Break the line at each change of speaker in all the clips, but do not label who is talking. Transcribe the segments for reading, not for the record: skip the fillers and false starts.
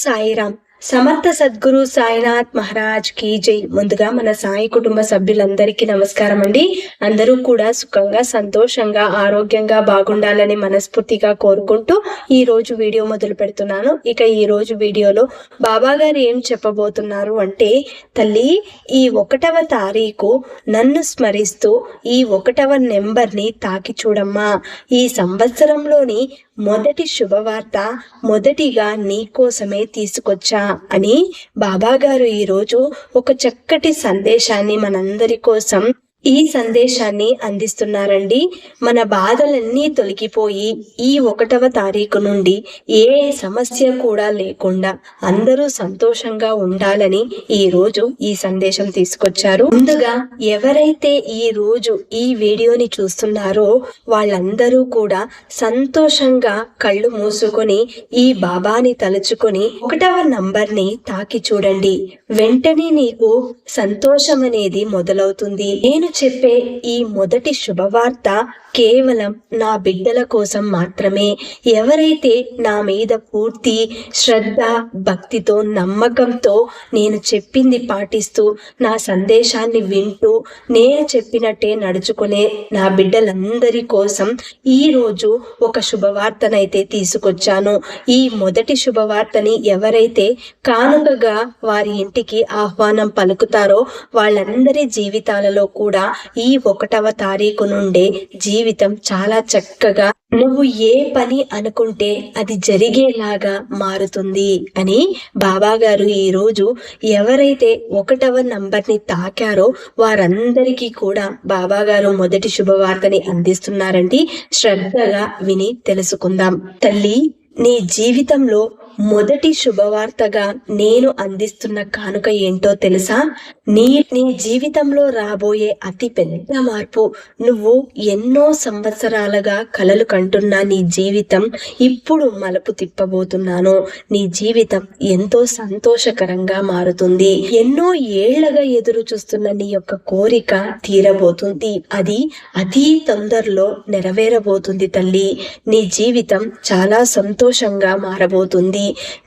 సాయిరామ్. సమర్థ సద్గురు సాయినాథ్ మహారాజ్ కి జై. ముందుగా మన సాయి కుటుంబ సభ్యులందరికీ నమస్కారం అండి. అందరూ కూడా సుఖంగా, సంతోషంగా, ఆరోగ్యంగా బాగుండాలని మనస్ఫూర్తిగా కోరుకుంటూ ఈ రోజు వీడియో మొదలు పెడుతున్నాను. ఇక ఈ రోజు వీడియోలో బాబా గారు ఏం చెప్పబోతున్నారు అంటే, తల్లి, ఈ 1వ తారీఖు నన్ను స్మరిస్తూ ఈ 1వ నెంబర్ని తాకి చూడమ్మా. ఈ సంవత్సరంలోని మొదటి శుభవార్త మొదటిగా నీ కోసమే తీసుకొచ్చా అని బాబా గారు ఈరోజు ఒక చక్కటి సందేశాన్ని మనందరి కోసం ఈ సందేశాన్ని అందిస్తున్నారండి. మన బాధలన్నీ తొలగిపోయి ఈ 1వ తారీఖు నుండి ఏ సమస్య కూడా లేకుండా అందరూ సంతోషంగా ఉండాలని ఈ రోజు ఈ సందేశం తీసుకొచ్చారు. ముందుగా ఎవరైతే ఈ రోజు ఈ వీడియోని చూస్తున్నారో వాళ్ళందరూ కూడా సంతోషంగా కళ్ళు మూసుకొని ఈ బాబాని తలుచుకొని 1వ నంబర్ని తాకి చూడండి. వెంటనే నీకు సంతోషం అనేది మొదలవుతుంది. నేను చెప్పే ఈ మొదటి శుభవార్త కేవలం నా బిడ్డల కోసం మాత్రమే. ఎవరైతే నా మీద పూర్తి శ్రద్ధ, భక్తితో, నమ్మకంతో నేను చెప్పింది పాటిస్తూ నా సందేశాన్ని వింటూ నేను చెప్పినట్టే నడుచుకునే నా బిడ్డలందరి కోసం ఈరోజు ఒక శుభవార్తనైతే తీసుకొచ్చాను. ఈ మొదటి శుభవార్తని ఎవరైతే కానుకగా వారి ఇంటికి ఆహ్వానం పలుకుతారో వాళ్ళందరి జీవితాలలో కూడా ఈ 1వ తారీఖు నుండే జీవితం చాలా చక్కగా, నువ్వు ఏ పని అనుకుంటే అది జరిగేలాగా మారుతుంది అని బాబా గారు ఈరోజు ఎవరైతే 1వ నంబర్ని తాకారో వారందరికీ కూడా బాబా గారు మొదటి శుభవార్తని అందిస్తున్నారండి. శ్రద్ధగా విని తెలుసుకుందాం. తల్లి, నీ జీవితంలో మొదటి శుభవార్తగా నేను అందిస్తున్న కానుక ఏంటో తెలుసా? నీ జీవితంలో రాబోయే అతి పెద్ద మార్పు. నువ్వు ఎన్నో సంవత్సరాలుగా కలలు కంటున్న నీ జీవితం ఇప్పుడు మలుపు తిప్పబోతున్నాను. నీ జీవితం ఎంతో సంతోషకరంగా మారుతుంది. ఎన్నో ఏళ్లగా ఎదురు చూస్తున్న నీ యొక్క కోరిక తీరబోతుంది. అది అతి తొందరలో నెరవేరబోతుంది తల్లి. నీ జీవితం చాలా సంతోషంగా మారబోతుంది.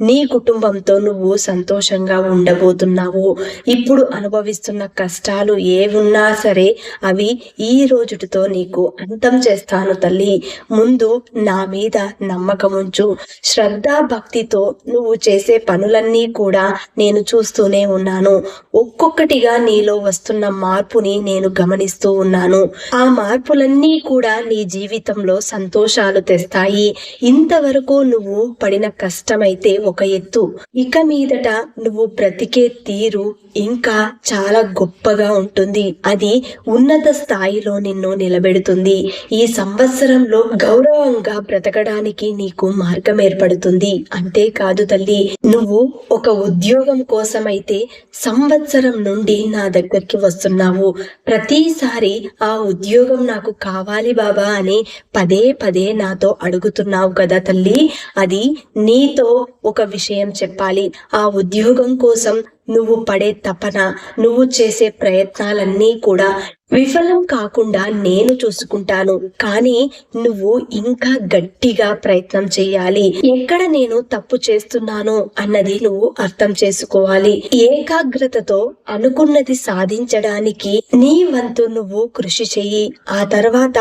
నీ కుటుంబంతో నువ్వు సంతోషంగా ఉండబోతున్నావు. ఇప్పుడు అనుభవిస్తున్న కష్టాలు ఏవున్నా సరే అవి ఈ రోజుతో నీకు అంతం చేస్తాను తల్లి. ముందు నా మీద నమ్మకం ఉంచు. శ్రద్ధా భక్తితో నువ్వు చేసే పనులన్నీ కూడా నేను చూస్తూనే ఉన్నాను. ఒక్కొక్కటిగా నీలో వస్తున్న మార్పుని నేను గమనిస్తూ ఉన్నాను. ఆ మార్పులన్నీ కూడా నీ జీవితంలో సంతోషాలు తెస్తాయి. ఇంతవరకు నువ్వు పడిన కష్టమైతే ఒక ఎత్తు, ఇక మీదట నువ్వు బ్రతికే తీరు ఇంకా చాలా గొప్పగా ఉంటుంది. అది ఉన్నత స్థాయిలో నిన్ను నిలబెడుతుంది. ఈ సంవత్సరంలో గౌరవంగా బ్రతకడానికి నీకు మార్గం ఏర్పడుతుంది. అంతేకాదు తల్లి, నువ్వు ఒక ఉద్యోగం కోసమైతే సంవత్సరం నుండి నా దగ్గరికి వస్తున్నావు. ప్రతిసారి ఆ ఉద్యోగం నాకు కావాలి బాబా అని పదే పదే నాతో అడుగుతున్నావు కదా తల్లి. అది నీతో ఒక విషయం చెప్పాలి. ఆ ఉద్యోగం కోసం నువ్వు పడే తపన, నువ్వు చేసే ప్రయత్నాలన్నీ కూడా విఫలం కాకుండా నేను చూసుకుంటాను. కానీ నువ్వు ఇంకా గట్టిగా ప్రయత్నం చేయాలి. ఎక్కడ నేను తప్పు చేస్తున్నాను అన్నది నువ్వు అర్థం చేసుకోవాలి. ఏకాగ్రతతో అనుకున్నది సాధించడానికి నీ వంతు నువ్వు కృషి చెయ్యి. ఆ తర్వాత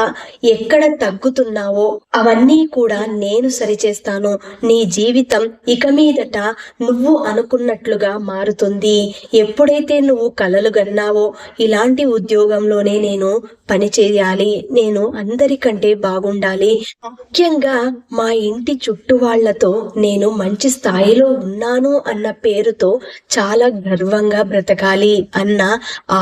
ఎక్కడ తగ్గుతున్నావో అవన్నీ కూడా నేను సరిచేస్తాను. నీ జీవితం ఇక మీదట నువ్వు అనుకున్నట్లుగా మారుతుంది. ఎప్పుడైతే నువ్వు కలలు గన్నావో ఇలాంటి ఉద్యోగంలో నేను పని చేయాలి, నేను అందరికంటే బాగుండాలి, ముఖ్యంగా మా ఇంటి చుట్టూ వాళ్లతో నేను మంచి స్థాయిలో ఉన్నాను అన్న పేరుతో చాలా గర్వంగా బ్రతకాలి అన్న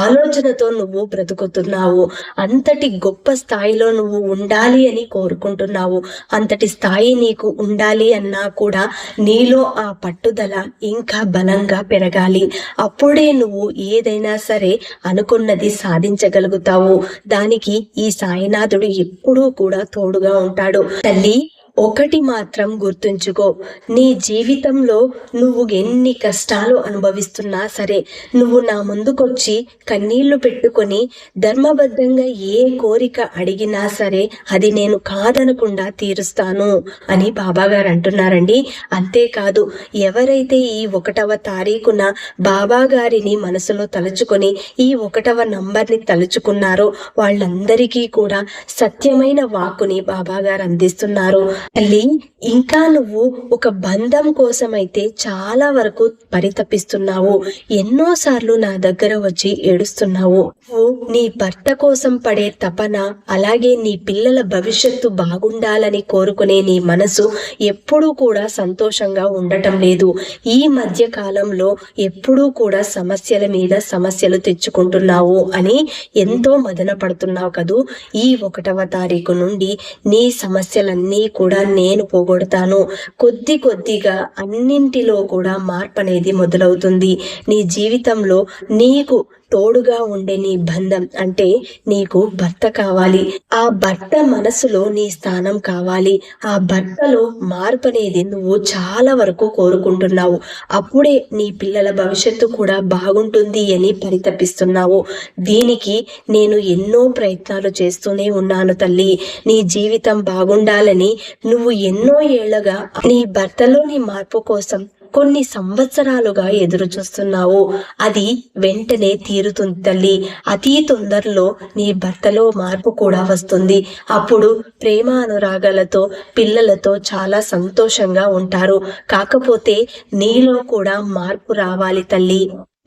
ఆలోచనతో నువ్వు బ్రతుకుతున్నావు. అంతటి గొప్ప స్థాయిలో నువ్వు ఉండాలి అని కోరుకుంటున్నావు. అంతటి స్థాయి నీకు ఉండాలి అన్నా కూడా నీలో ఆ పట్టుదల ఇంకా బలంగా పెరగాలి. అప్పుడే నువ్వు ఏదైనా సరే అనుకున్నది సాధించగలుగుతావు. దానికి ఈ సాయినాథుడు ఎప్పుడూ కూడా తోడుగా ఉంటాడు. తల్లి, ఒకటి మాత్రం గుర్తుంచుకో, నీ జీవితంలో నువ్వు ఎన్ని కష్టాలు అనుభవిస్తున్నా సరే, నువ్వు నా ముందుకొచ్చి కన్నీళ్లు పెట్టుకొని ధర్మబద్ధంగా ఏ కోరిక అడిగినా సరే అది నేను కాదనకుండా తీరుస్తాను అని బాబాగారు అంటున్నారండి. అంతేకాదు, ఎవరైతే ఈ 1వ తారీఖున బాబాగారిని మనసులో తలుచుకొని ఈ 1వ నంబర్ని తలుచుకున్నారో వాళ్ళందరికీ కూడా సత్యమైన వాక్కుని బాబాగారు అందిస్తున్నారు. తల్లి, ఇంకా నువ్వు ఒక బంధం కోసమైతే చాలా వరకు పరితపిస్తున్నావు. ఎన్నోసార్లు నా దగ్గర వచ్చి ఏడుస్తున్నావు. నువ్వు నీ భర్త కోసం పడే తపన, అలాగే నీ పిల్లల భవిష్యత్తు బాగుండాలని కోరుకునే నీ మనసు ఎప్పుడూ కూడా సంతోషంగా ఉండటం లేదు. ఈ మధ్య కాలంలో ఎప్పుడూ కూడా సమస్యల మీద సమస్యలు తెచ్చుకుంటున్నావు అని ఎంతో మదన పడుతున్నావు కదూ. ఈ 1వ తారీఖు నుండి నీ సమస్యలన్నీ కూడా నేను పోగొడతాను. కొద్దిగా అన్నింటిలో కూడా మార్పు అనేది మొదలవుతుంది. నీ జీవితంలో నీకు తోడుగా ఉండే నీ బంధం అంటే నీకు భర్త కావాలి. ఆ భర్త మనసులో నీ స్థానం కావాలి. ఆ భర్తలో మార్పు అనేది నువ్వు చాలా వరకు కోరుకుంటున్నావు. అప్పుడే నీ పిల్లల భవిష్యత్తు కూడా బాగుంటుంది అని పరితపిస్తున్నావు. దీనికి నేను ఎన్నో ప్రయత్నాలు చేస్తూనే ఉన్నాను తల్లి. నీ జీవితం బాగుండాలని నువ్వు ఎన్నో ఏళ్లుగా నీ భర్తలోని మార్పు కోసం కొన్ని సంవత్సరాలుగా ఎదురు చూస్తున్నావు. అది వెంటనే తీరుతుంది తల్లి. అతి తొందరలో నీ భర్తలో మార్పు కూడా వస్తుంది. అప్పుడు ప్రేమ అనురాగాలతో పిల్లలతో చాలా సంతోషంగా ఉంటారు. కాకపోతే నీలో కూడా మార్పు రావాలి తల్లి.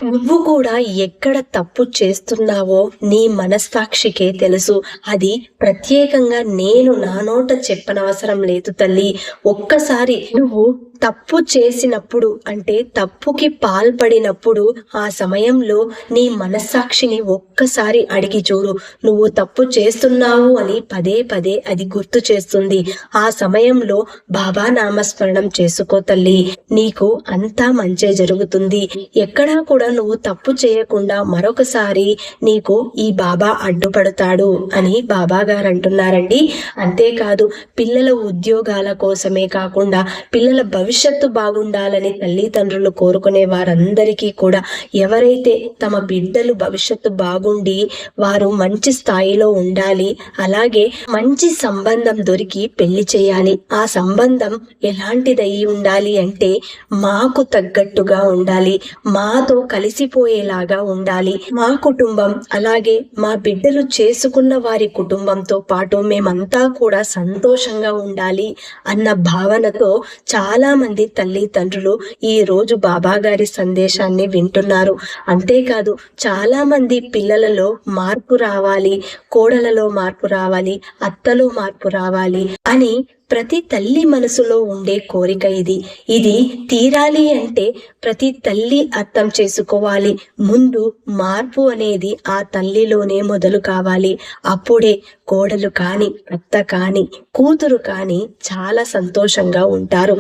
నువ్వు కూడా ఎక్కడ తప్పు చేస్తున్నావో నీ మనస్సాక్షికే తెలుసు. అది ప్రత్యేకంగా నేను నా నోట చెప్పనవసరం లేదు తల్లి. ఒక్కసారి నువ్వు తప్పు చేసినప్పుడు, అంటే తప్పుకి పాల్పడినప్పుడు, ఆ సమయంలో నీ మనస్సాక్షిని ఒక్కసారి అడిగి చూడు. నువ్వు తప్పు చేస్తున్నావు అని పదే అది గుర్తు చేస్తుంది. ఆ సమయంలో బాబా నామస్మరణం చేసుకో తల్లి. నీకు అంతా మంచే జరుగుతుంది. ఎక్కడా కూడా నువ్వు తప్పు చేయకుండా మరొకసారి నీకు ఈ బాబా అడ్డుపడతాడు అని బాబా గారు అంటున్నారండి. అంతేకాదు, పిల్లల ఉద్యోగాల కోసమే కాకుండా పిల్లల భవిష్యత్తు బాగుండాలని తల్లిదండ్రులు కోరుకునే వారందరికీ కూడా, ఎవరైతే తమ బిడ్డలు భవిష్యత్తు బాగుండి వారు మంచి స్థాయిలో ఉండాలి, అలాగే మంచి సంబంధం దొరికి పెళ్లి చేయాలి. ఆ సంబంధం ఎలాంటిదై ఉండాలి అంటే మాకు తగ్గట్టుగా ఉండాలి, మాతో కలిసిపోయేలాగా ఉండాలి. మా కుటుంబం అలాగే మా బిడ్డలు చేసుకున్న వారి కుటుంబంతో పాటు మేమంతా కూడా సంతోషంగా ఉండాలి అన్న భావనతో చాలా మంది తల్లిదండ్రులు ఈ రోజు బాబా గారి సందేశాన్ని వింటున్నారు. అంతేకాదు, చాలా మంది పిల్లలలో మార్పు రావాలి, కోడలలో మార్పు రావాలి, అత్తలో మార్పు రావాలి అని ప్రతి తల్లి మనసులో ఉండే కోరిక ఇది తీరాలి అంటే ప్రతి తల్లి అర్థం చేసుకోవాలి. ముందు మార్పు అనేది ఆ తల్లిలోనే మొదలు కావాలి. అప్పుడే కోడలు కాని, అత్త కాని, కూతురు కాని చాలా సంతోషంగా ఉంటారు.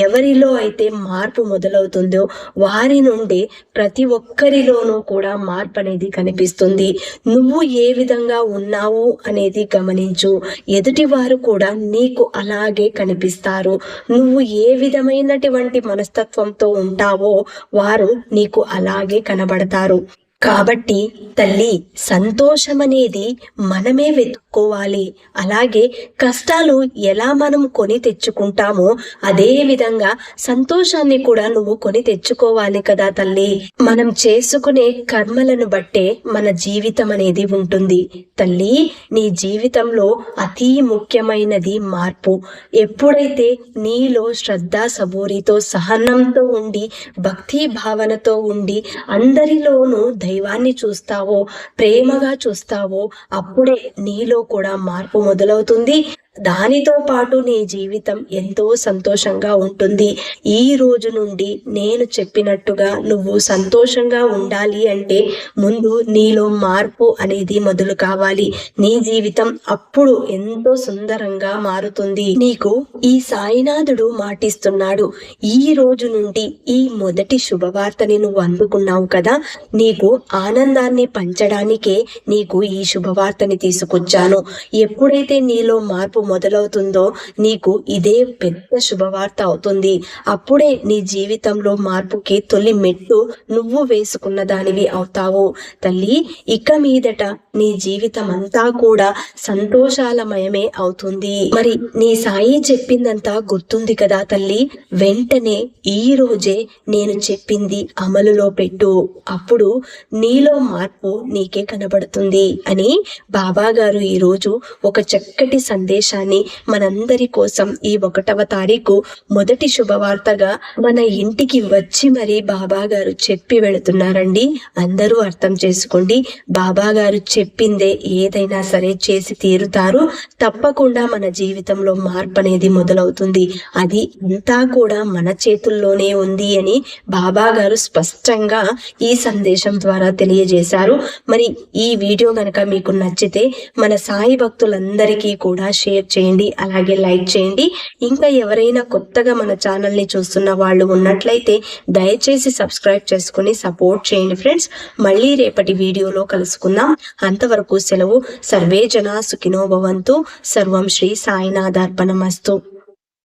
ఎవరిలో అయితే మార్పు మొదలవుతుందో వారి నుండి ప్రతి ఒక్కరిలోనూ కూడా మార్పు అనేది కనిపిస్తుంది. నువ్వు ఏ విధంగా ఉన్నావు అనేది గమనించు. ఎదుటివారు కూడా నీకు అలాగే కనిపిస్తారు. నువ్వు ఏ విధమైనటువంటి మనస్తత్వంతో ఉంటావో వారు నీకు అలాగే కనబడతారు. కాబట్టి తల్లి, సంతోషం అనేది మనమే వెతుక్కోవాలి. అలాగే కష్టాలు ఎలా మనం కొని తెచ్చుకుంటామో అదే విధంగా సంతోషాన్ని కూడా నువ్వు కొని తెచ్చుకోవాలి కదా తల్లి. మనం చేసుకునే కర్మలను బట్టే మన జీవితం అనేది ఉంటుంది తల్లి. నీ జీవితంలో అతి ముఖ్యమైనది మార్పు. ఎప్పుడైతే నీలో శ్రద్ధ సబూరితో సహనంతో ఉండి భక్తి భావనతో ఉండి అందరిలోనూ దైవాన్ని చూస్తావో, ప్రేమగా చూస్తావో, అప్పుడే నీలో కూడా మార్పు మొదలవుతుంది. దానితో పాటు నీ జీవితం ఎంతో సంతోషంగా ఉంటుంది. ఈ రోజు నుండి నేను చెప్పినట్టుగా నువ్వు సంతోషంగా ఉండాలి అంటే ముందు నీలో మార్పు అనేది మొదలు కావాలి. నీ జీవితం అప్పుడు ఎంతో సుందరంగా మారుతుంది. నీకు ఈ సాయినాథుడు మాటిస్తున్నాడు. ఈ రోజు నుండి ఈ మొదటి శుభవార్తని నువ్వు అందుకున్నావు కదా, నీకు ఆనందాన్ని పంచడానికే నీకు ఈ శుభవార్తని తీసుకొచ్చాను. ఎప్పుడైతే నీలో మార్పు మొదలవుతుందో నీకు ఇదే పెద్ద శుభవార్త అవుతుంది. అప్పుడే నీ జీవితంలో మార్పుకి తొలి మెట్టు నువ్వు వేసుకున్న దానివి అవుతావు. తల్లి, ఇక మీదట నీ జీవితం అంతా కూడా సంతోషాలమయమే అవుతుంది. మరి నీ సాయి చెప్పిందంతా గుర్తుంది కదా తల్లి? వెంటనే ఈ రోజే నేను చెప్పింది అమలులో పెట్టు, అప్పుడు నీలో మార్పు నీకే కనబడుతుంది అని బాబా గారు ఈరోజు ఒక చక్కటి సందేశాన్ని మనందరి కోసం ఈ 1వ తారీఖు మొదటి శుభవార్తగా మన ఇంటికి వచ్చి మరి బాబా గారు చెప్పి వెళుతున్నారండి. అందరూ అర్థం చేసుకోండి. బాబా గారు చెప్పిందే ఏదైనా సరే చేసి తీరుతారు. తప్పకుండా మన జీవితంలో మార్పు అనేది మొదలవుతుంది. అది అంతా కూడా మన చేతుల్లోనే ఉంది అని బాబా గారు స్పష్టంగా ఈ సందేశం ద్వారా తెలియజేశారు. మరి ఈ వీడియో గనక మీకు నచ్చితే మన సాయి భక్తులందరికీ కూడా షేర్ చేయండి, అలాగే లైక్ చేయండి. ఇంకా ఎవరైనా కొత్తగా మన ఛానల్ ని చూస్తున్న వాళ్ళు ఉన్నట్లయితే దయచేసి సబ్స్క్రైబ్ చేసుకుని సపోర్ట్ చేయండి ఫ్రెండ్స్. మళ్ళీ రేపటి వీడియోలో కలుసుకుందాం. అంతవరకు సెలవు. సర్వే జనా సుఖినో భవంతు. సర్వం శ్రీ సాయినాథార్పణమస్తు.